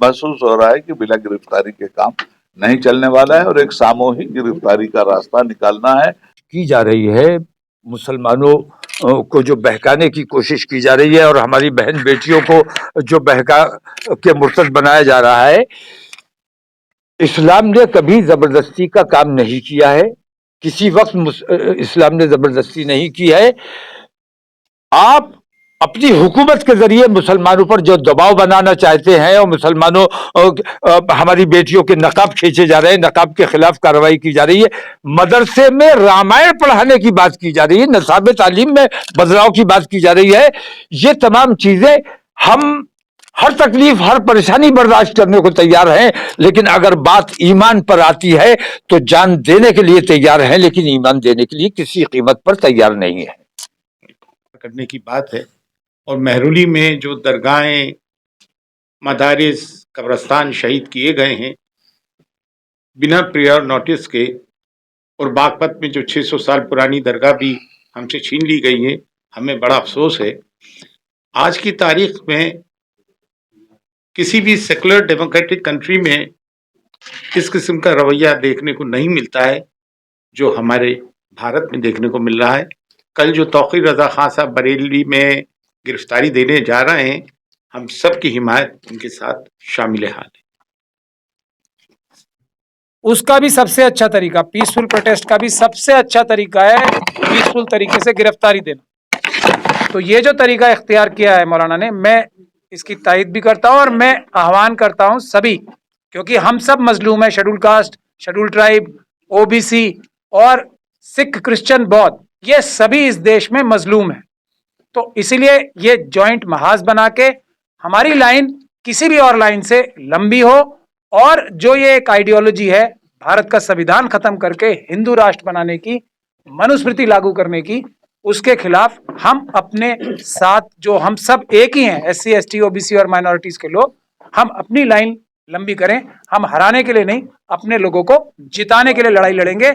محسوس ہو رہا ہے کہ بلا گرفتاری کے کام نہیں چلنے والا ہے اور ایک ساموہک گرفتاری کا راستہ نکالنا ہے کی جا رہی ہے۔ مسلمانوں کو جو بہکانے کی کوشش کی جا رہی ہے اور ہماری بہن بیٹیوں کو جو بہکا کے مرتد بنایا جا رہا ہے، اسلام نے کبھی زبردستی کا کام نہیں کیا ہے، کسی وقت اسلام نے زبردستی نہیں کی ہے۔ آپ اپنی حکومت کے ذریعے مسلمانوں پر جو دباؤ بنانا چاہتے ہیں اور مسلمانوں ہماری بیٹیوں کے نقاب کھینچے جا رہے ہیں، نقاب کے خلاف کارروائی کی جا رہی ہے، مدرسے میں رامائن پڑھانے کی بات کی جا رہی ہے، نصاب تعلیم میں بدلاؤ کی بات کی جا رہی ہے، یہ تمام چیزیں ہم ہر تکلیف ہر پریشانی برداشت کرنے کو تیار ہیں، لیکن اگر بات ایمان پر آتی ہے تو جان دینے کے لیے تیار ہیں، لیکن ایمان دینے کے لیے کسی قیمت پر تیار نہیں ہے کرنے کی بات ہے۔ اور مہرولی میں جو درگاہیں، مدارس، قبرستان شہید کیے گئے ہیں بنا پریئر نوٹس کے، اور باغپت میں جو 600 سال پرانی درگاہ بھی ہم سے چھین لی گئی ہے، ہمیں بڑا افسوس ہے۔ آج کی تاریخ میں کسی بھی سیکولر ڈیموکریٹک کنٹری میں اس قسم کا رویہ دیکھنے کو نہیں ملتا ہے جو ہمارے بھارت میں دیکھنے کو مل رہا ہے۔ کل جو توقیر رضا خان صاحب بریلی میں گرفتاری دینے جا رہے ہیں، ہم سب کی حمایت ان کے ساتھ شامل حال ہے۔ اس کا بھی سب سے اچھا طریقہ، پیسفل پروٹیسٹ کا بھی سب سے اچھا طریقہ ہے پیسفل طریقے سے گرفتاری دینا۔ تو یہ جو طریقہ اختیار کیا ہے مولانا نے، میں اس کی تائید بھی کرتا ہوں اور میں آہوان کرتا ہوں سبھی، کیونکہ ہم سب مظلوم ہیں، schedule caste, schedule tribe, O B C اور سکھ، کرسچن، بودھ، یہ سبھی اس دیش میں مظلوم ہیں۔ تو اسی لیے یہ جوائنٹ محاذ بنا کے ہماری لائن کسی بھی اور لائن سے لمبی ہو، اور جو یہ ایک آئیڈیالوجی ہے بھارت کا سویدھان ختم کر کے ہندو راشٹر بنانے کی، منوسمرتی لاگو کرنے کی، اس کے خلاف ہم اپنے ساتھ، جو ہم سب ایک ہی ہیں، S C, S T, O B C اور مائنورٹیز کے لوگ، ہم اپنی لائن لمبی کریں۔ ہم ہرانے کے لیے نہیں، اپنے لوگوں کو جتانے کے لیے لڑائی لڑیں گے،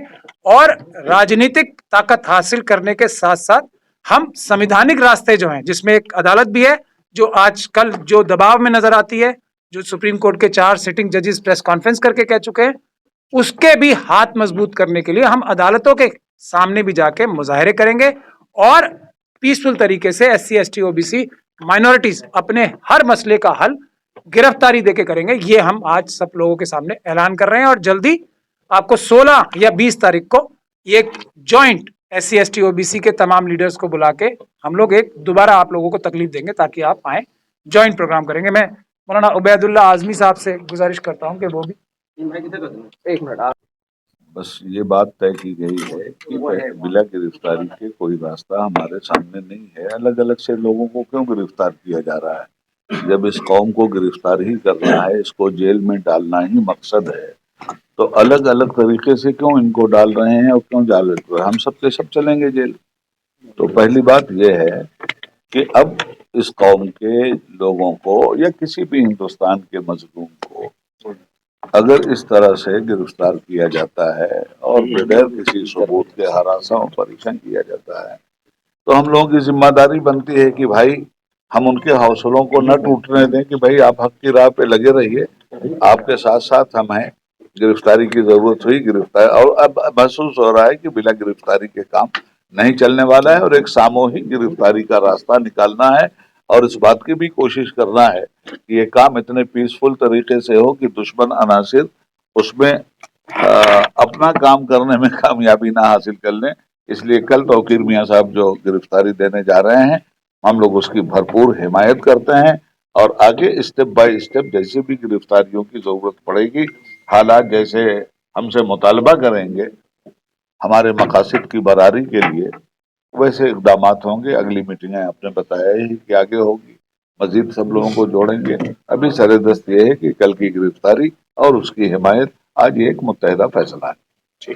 اور راجنیتک طاقت حاصل کرنے کے ساتھ ساتھ ہم سمویدھانک راستے جو ہیں، جس میں ایک عدالت بھی ہے، جو آج کل جو دباؤ میں نظر آتی ہے، جو سپریم کورٹ کے 4 سٹنگ ججز پریس کانفرنس کر کے کہہ چکے ہیں، اس کے بھی ہاتھ مضبوط کرنے کے لیے ہم عدالتوں کے سامنے بھی جا کے مظاہرے کریں گے، اور پیسفل طریقے سے S C, S T, O B C, minorities اپنے ہر مسئلے کا حل گرفتاری دے کے کریں گے۔ یہ ہم آج سب لوگوں کے سامنے اعلان کر رہے ہیں، اور جلدی آپ کو 16 یا 20 تاریخ کو ایک joint S C, S T, O B C کے تمام لیڈرز کو بلا کے ہم لوگ ایک دوبارہ آپ لوگوں کو تکلیف دیں گے تاکہ آپ آئیں، جوائنٹ پروگرام کریں گے۔ میں مولانا عبید اللہ اعظمی صاحب سے گزارش کرتا ہوں کہ وہ بھی ایک منٹ بس یہ بات طے کی گئی ہے کہ بلا گرفتاری کے کوئی راستہ ہمارے سامنے نہیں ہے۔ الگ الگ سے لوگوں کو کیوں گرفتار کیا جا رہا ہے؟ جب اس قوم کو گرفتار ہی کرنا ہے، اس کو جیل میں ڈالنا ہی مقصد ہے، تو الگ الگ طریقے سے کیوں ان کو ڈال رہے ہیں اور کیوں ڈال رہے ہیں؟ ہم سب کے سب چلیں گے جیل۔ تو پہلی بات یہ ہے کہ اب اس قوم کے لوگوں کو یا کسی بھی ہندوستان کے مظلوم کو اگر اس طرح سے گرفتار کیا جاتا ہے اور بغیر کسی ثبوت کے ہراساں اور پریشان کیا جاتا ہے، تو ہم لوگوں کی ذمہ داری بنتی ہے کہ بھائی ہم ان کے حوصلوں کو نہ ٹوٹنے دیں، کہ بھائی آپ حق کی راہ پہ لگے رہیے، آپ کے ساتھ ساتھ ہم ہیں، گرفتاری کی ضرورت ہوئی گرفتاری، اور اب محسوس ہو رہا ہے کہ بلا گرفتاری کے کام نہیں چلنے والا ہے اور ایک ساموہک گرفتاری کا راستہ نکالنا ہے، اور اس بات کی بھی کوشش کرنا ہے کہ یہ کام اتنے پیسفل طریقے سے ہو کہ دشمن عناصر اس میں اپنا کام کرنے میں کامیابی نہ حاصل کر لیں۔ اس لیے کل توقیر میاں صاحب جو گرفتاری دینے جا رہے ہیں، ہم لوگ اس کی بھرپور حمایت کرتے ہیں، اور آگے اسٹیپ بائی اسٹیپ جیسے بھی گرفتاریوں کی ضرورت پڑے گی، حالات جیسے ہم سے مطالبہ کریں گے ہمارے مقاصد کی براری کے لیے، ویسے اقدامات ہوں گے۔ اگلی میٹنگیں آپ نے بتایا ہی کہ آگے ہوگی، مزید سب لوگوں کو جوڑیں گے۔ ابھی سر دست یہ ہے کہ کل کی گرفتاری اور اس کی حمایت آج ایک متحدہ فیصلہ ہے۔